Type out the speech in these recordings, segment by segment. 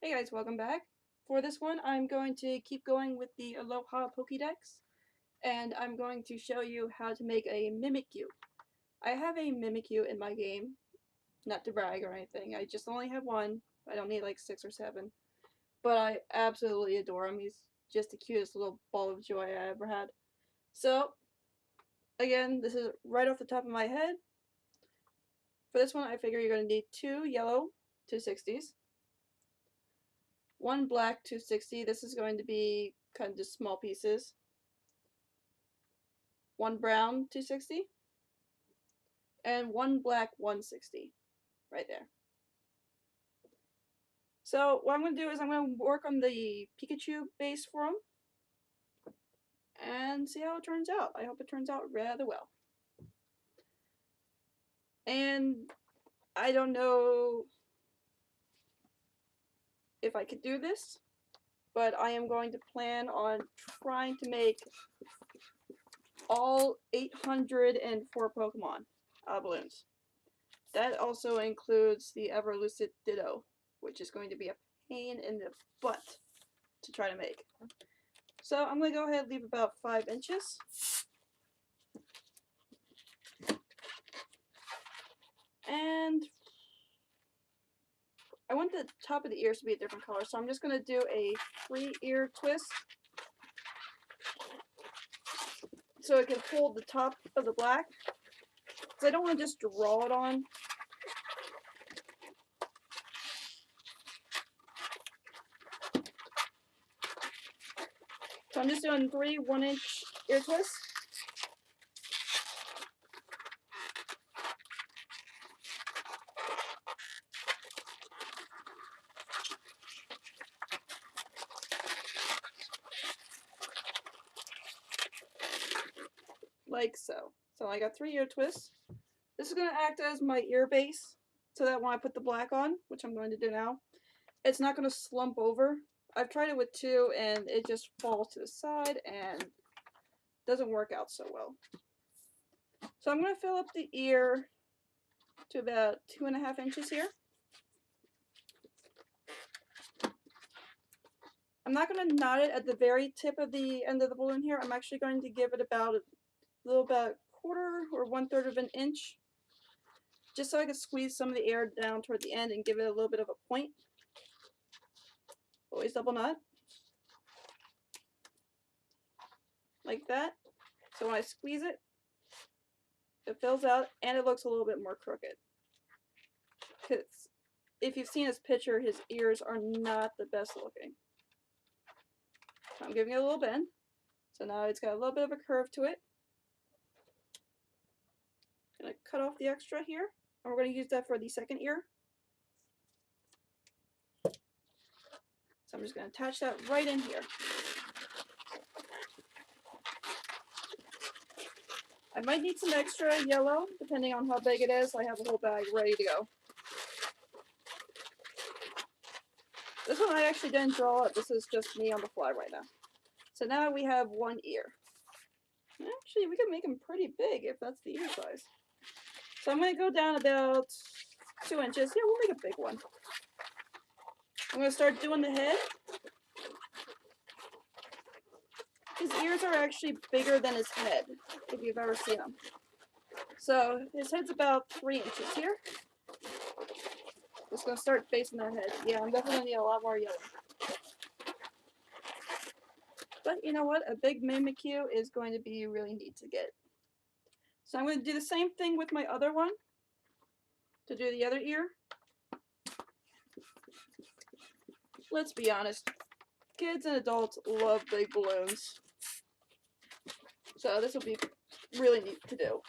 Hey guys, welcome back. For this one, I'm going to keep going with the Aloha Pokédex, and I'm going to show you how to make a Mimikyu. I have a Mimikyu in my game, not to brag or anything, I just only have one. I don't need like 6 or 7. But I absolutely adore him. He's just the cutest little ball of joy I ever had. So, again, this is right off the top of my head. For this one, I figure you're going to need 2 yellow 260s. One black 260. This is going to be kind of just small pieces. One brown 260. And one black 160. Right there. So what I'm going to do is I'm going to work on the Pikachu base for him. And see how it turns out. I hope it turns out rather well. And I don't know if I could do this, but I am going to plan on trying to make all 804 Pokemon balloons. That also includes the Everlucid Ditto, which is going to be a pain in the butt to try to make. So I'm going to go ahead and leave about 5 inches. And I want the top of the ears to be a different color, so I'm just going to do a 3-ear twist so it can hold the top of the black, because I don't want to just draw it on. So I'm just doing 3 1-inch ear twists. Like so. So I got 3 ear twists. This is going to act as my ear base, so that when I put the black on, which I'm going to do now, it's not going to slump over. I've tried it with 2 and it just falls to the side and doesn't work out so well. So I'm going to fill up the ear to about 2.5 inches here. I'm not going to knot it at the very tip of the end of the balloon here. I'm actually going to give it about a little about 1/4 or 1/3 of an inch, just so I can squeeze some of the air down toward the end and give it a little bit of a point. Always double knot. Like that. So when I squeeze it, it fills out and it looks a little bit more crooked. Because if you've seen his picture, his ears are not the best looking. So I'm giving it a little bend. So now it's got a little bit of a curve to it. I'm going to cut off the extra here. And we're going to use that for the second ear. So I'm just going to attach that right in here. I might need some extra yellow, depending on how big it is. I have a whole bag ready to go. This one I actually didn't draw it. This is just me on the fly right now. So now we have 1 ear. Actually, we can make them pretty big if that's the ear size. So I'm going to go down about 2 inches. Yeah, we'll make a big one. I'm going to start doing the head. His ears are actually bigger than his head, if you've ever seen them. So his head's about 3 inches here. Just going to start facing that head. Yeah, I'm definitely going to need a lot more yellow. But you know what? A big Mimikyu is going to be really neat to get. So I'm going to do the same thing with my other one. To do the other ear. Let's be honest. Kids and adults love big balloons. So this will be really neat to do.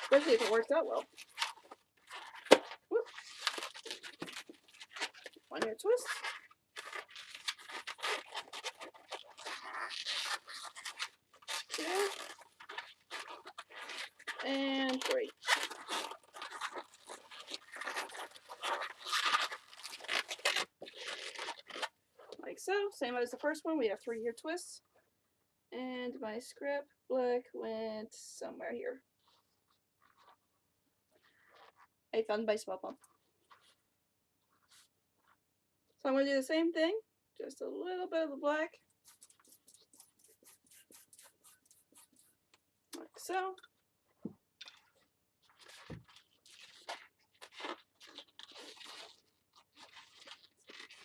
Especially if it works out well. Whoop. 1 ear twist. 2. And 3. Like so. Same as the first one. We have 3 ear twists. And my scrap black went somewhere here. a fun baseball pump. So I'm going to do the same thing, just a little bit of the black, like so.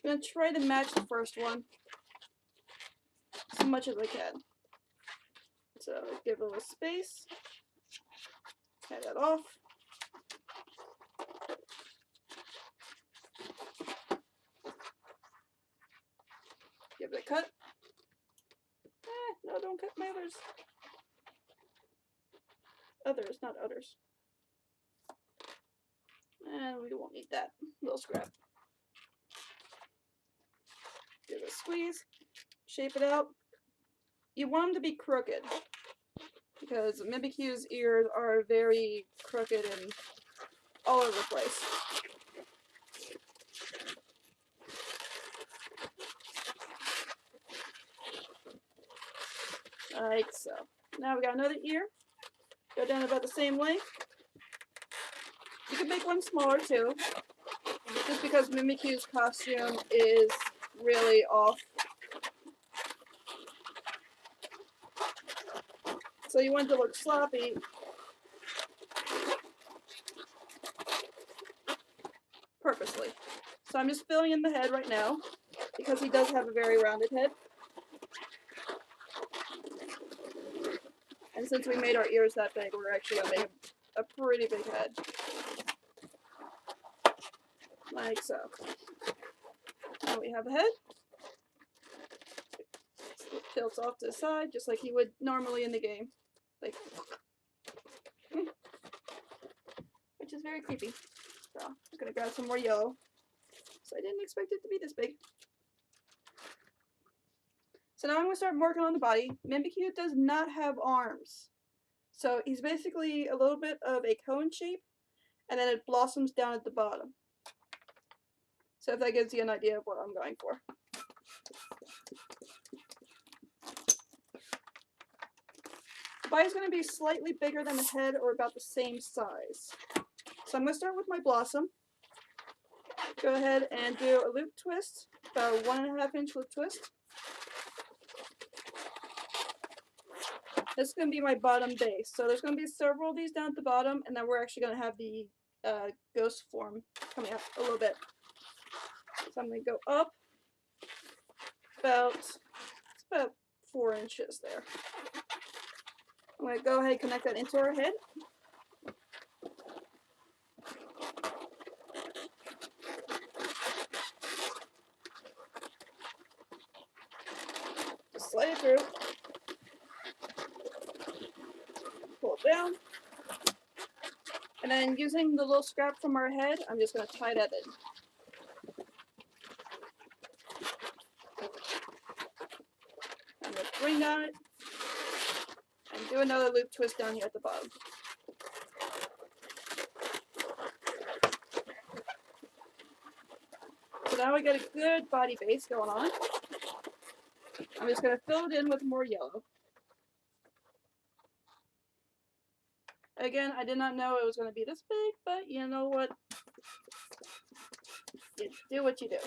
I'm going to try to match the first one as much as I can. So give it a little space, head that off. Give it a cut. No, don't cut my others. Others, not others. And we won't need that little scrap. Give it a squeeze, shape it out. You want them to be crooked because Mimikyu's ears are very crooked and all over the place. Like so. Now we got another ear. Go down about the same length. You can make one smaller too, just because Mimikyu's costume is really off. So you want it to look sloppy. Purposely. So I'm just filling in the head right now, because he does have a very rounded head. And since we made our ears that big, we're actually going to make a pretty big head. Like so. Now we have a head. It tilts off to the side, just like you would normally in the game. Like, which is very creepy. So, I'm just going to grab some more yellow. So I didn't expect it to be this big. So now I'm going to start working on the body. Mimikyu does not have arms. So he's basically a little bit of a cone shape, and then it blossoms down at the bottom. So if that gives you an idea of what I'm going for. The body's going to be slightly bigger than the head, or about the same size. So I'm going to start with my blossom. Go ahead and do a loop twist, about a 1.5 inch loop twist. This is going to be my bottom base. So there's going to be several of these down at the bottom, and then we're actually going to have the ghost form coming out a little bit. So I'm going to go up about 4 inches there. I'm going to go ahead and connect that into our head. Just slide it through. Pull it down. And then using the little scrap from our head, I'm just going to tie that in. I'm going to bring down it and do another loop twist down here at the bottom. So now we got a good body base going on. I'm just going to fill it in with more yellow. Again, I did not know it was going to be this big, but you know what? You do what you do.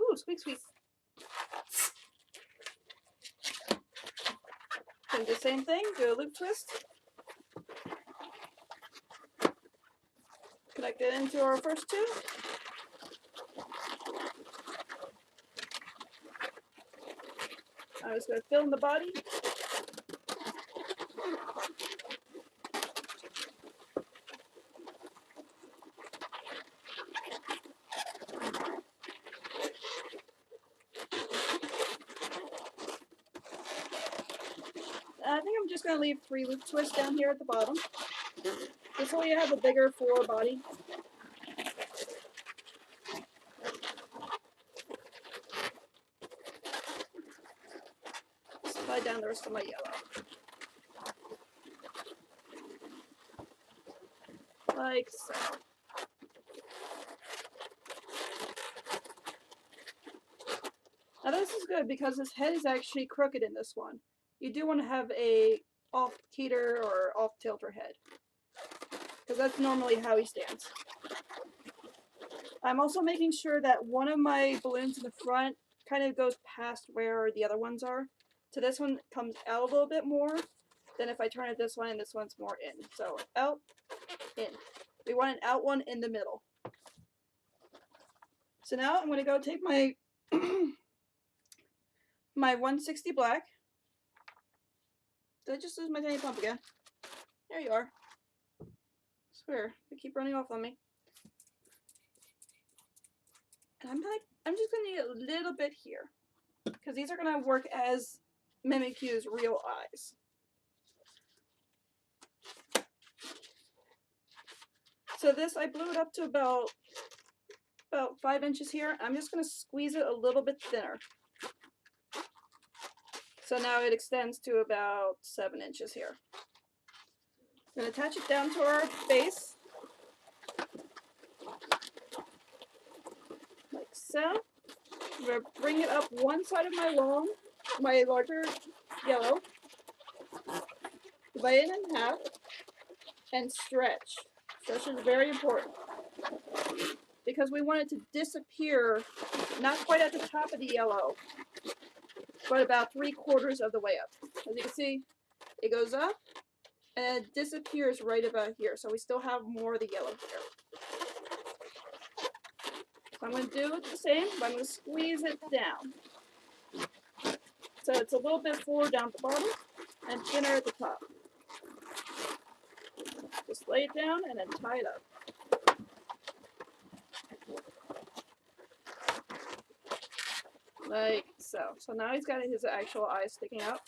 Ooh, squeak, squeak. Do the same thing, do a loop twist. Connect it into our first two. I'm just going to fill in the body. I think I'm just going to leave 3 loop twists down here at the bottom. This way you have a bigger floor body. Slide down the rest of my yellow. Like so. Now this is good because his head is actually crooked in this one. You do want to have a off teeter or off tilt her head. Because that's normally how he stands. I'm also making sure that one of my balloons in the front kind of goes past where the other ones are. So this one comes out a little bit more than if I turn it this way, and this one's more in. So out, in. We want an out one in the middle. So now I'm going to go take my my 160 black. Did I just lose my tiny pump again? There you are. I swear, they keep running off on me. And I'm just going to need a little bit here, because these are going to work as Mimikyu's real eyes. So this, I blew it up to about 5 inches here. I'm just going to squeeze it a little bit thinner. So now it extends to about 7 inches here. I'm going to attach it down to our base. Like so. I'm going to bring it up one side of my larger yellow. Divide it in half. And stretch. Stretch is very important. Because we want it to disappear, not quite at the top of the yellow, but about 3/4 of the way up. As you can see, it goes up and it disappears right about here. So we still have more of the yellow here. So I'm going to do the same, but I'm going to squeeze it down. So it's a little bit fuller down at the bottom and thinner at the top. Just lay it down and then tie it up. Like so. So now he's got his actual eyes sticking out.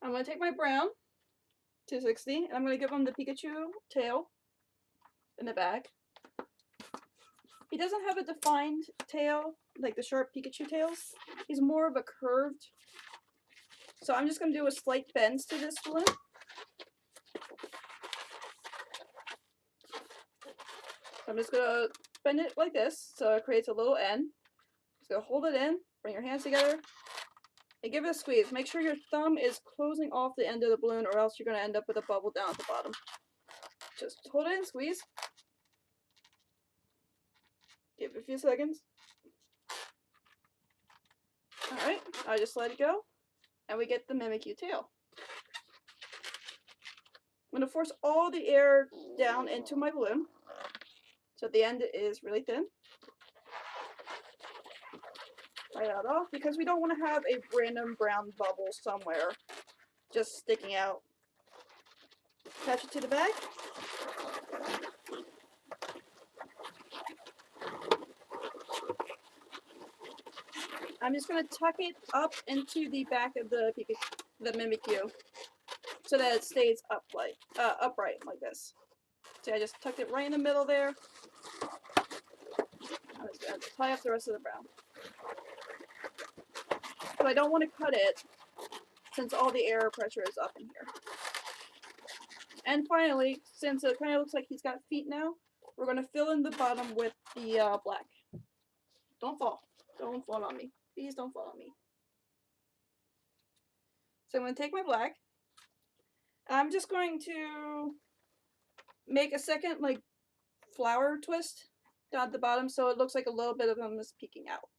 I'm going to take my brown 260 and I'm going to give him the Pikachu tail in the back. He doesn't have a defined tail like the sharp Pikachu tails. He's more of a curved. So I'm just going to do a slight bends to this balloon. I'm just going to bend it like this so it creates a little N. Just going to hold it in, bring your hands together, and give it a squeeze. Make sure your thumb is closing off the end of the balloon or else you're going to end up with a bubble down at the bottom. Just hold it and squeeze. Give it a few seconds. Alright, I just let it go, and we get the Mimikyu tail. I'm going to force all the air down into my balloon, so the end is really thin. Try that off, because we don't want to have a random brown bubble somewhere just sticking out. Attach it to the back. I'm just going to tuck it up into the back of the Mimikyu so that it stays upright like this. See, I just tucked it right in the middle there. I'm just going to tie up the rest of the brown. But I don't want to cut it since all the air pressure is up in here. And finally, since it kind of looks like he's got feet now, we're going to fill in the bottom with the black. Don't fall. Don't fall on me. Please don't fall on me. So I'm going to take my black. I'm just going to make a second like flower twist down at the bottom so it looks like a little bit of them is peeking out.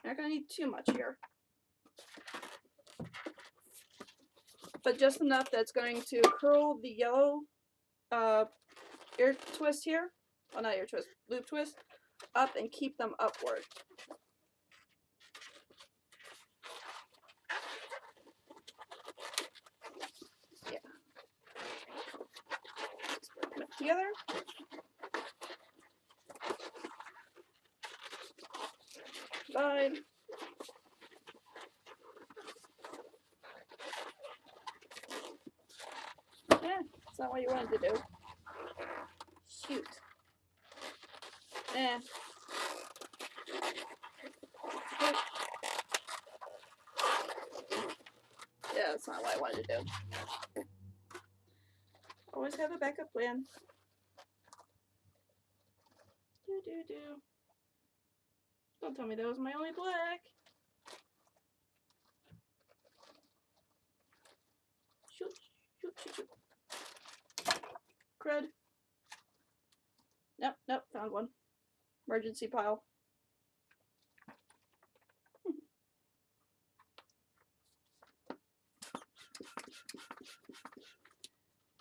Not going to need too much here. But just enough that's going to curl the yellow ear twist here. Oh, not ear twist, loop twist. Up and keep them upward. Yeah. Just put them together. Side. Yeah, that's not what you wanted to do. Shoot. Eh. Yeah, that's not what I wanted to do. Always have a backup plan. Don't tell me that was my only black. cred. Nope, found one. Emergency pile.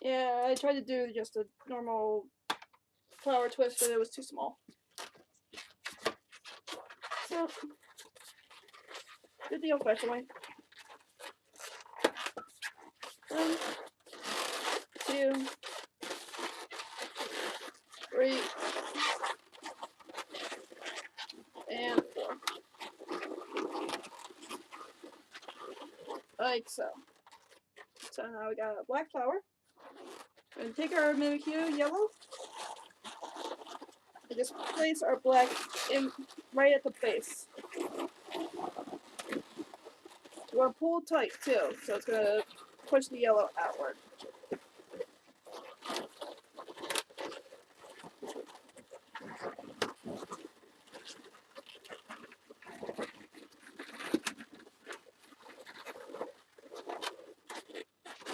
Yeah, I tried to do just a normal flower twist, but it was too small. So, good the old-fashioned way. 1, 2, 3, and 4. Like so. So now we got a black flower. We're gonna take our Mimikyu yellow and just place our black in right at the base. We're gonna pull tight too, so it's gonna push the yellow outward.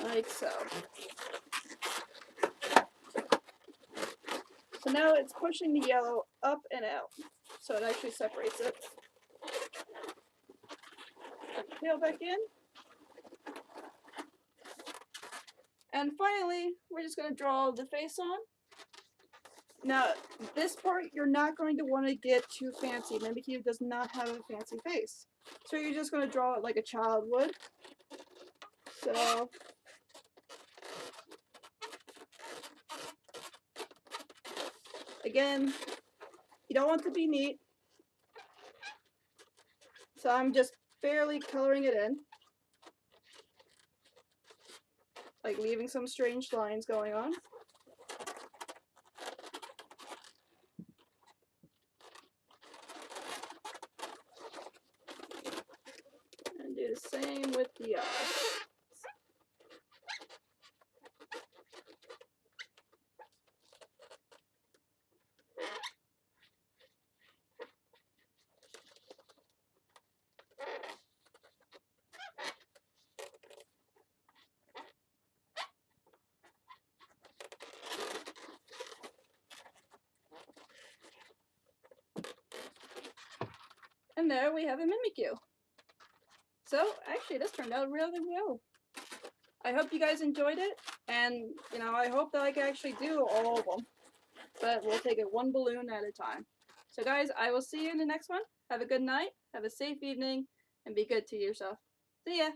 Like so. So now it's pushing the yellow up and out, so it actually separates it. Put the tail back in. And finally, we're just going to draw the face on. Now, this part, you're not going to want to get too fancy. Mimikyu does not have a fancy face. So you're just going to draw it like a child would. So, again, you don't want it to be neat. So I'm just barely coloring it in. Like leaving some strange lines going on. And do the same with the eyes. And there we have a Mimikyu. So, actually, this turned out really well. I hope you guys enjoyed it, and, you know, I hope that I can actually do all of them. But we'll take it one balloon at a time. So, guys, I will see you in the next one. Have a good night, have a safe evening, and be good to yourself. See ya!